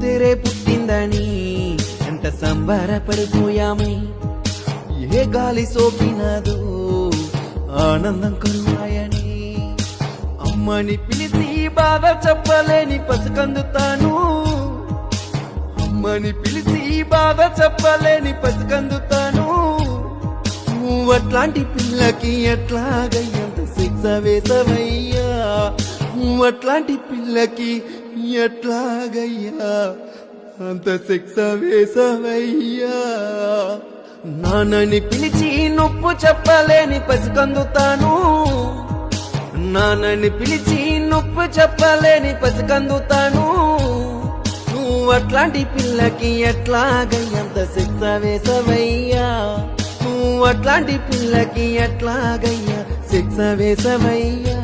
తెరే పుట్టిందని ఎంత సంబరపడిపోయామే ఏ గాలి సోకినాదో ఆనందం కరువాయని అమ్మని పిలిచి బాధ చెప్పలేని పసికందుతాను అమ్మని పిలిచి బాధ చెప్పలేని పసికందుతాను అట్లాంటి పిల్లకి ఎట్లాగయ్యంత శిక్ష వేసవయ్యా అట్లాంటి పిల్లకి ఎట్లాగయ్యా అంత శిక్ష వేసవయ్యా నాన్నని పిలిచి నొప్పు చెప్పలేని పసికందుతాను నాన్నని పిలిచి నొప్పు చెప్పలేని పసికందుతాను అట్లాంటి పిల్లకి ఎట్లాగయ్యంత శిక్ష వేసవయ్యా అట్లాంటి పిల్లకి ఎట్లాగయ్యా శిక్ష వేసవయ్యా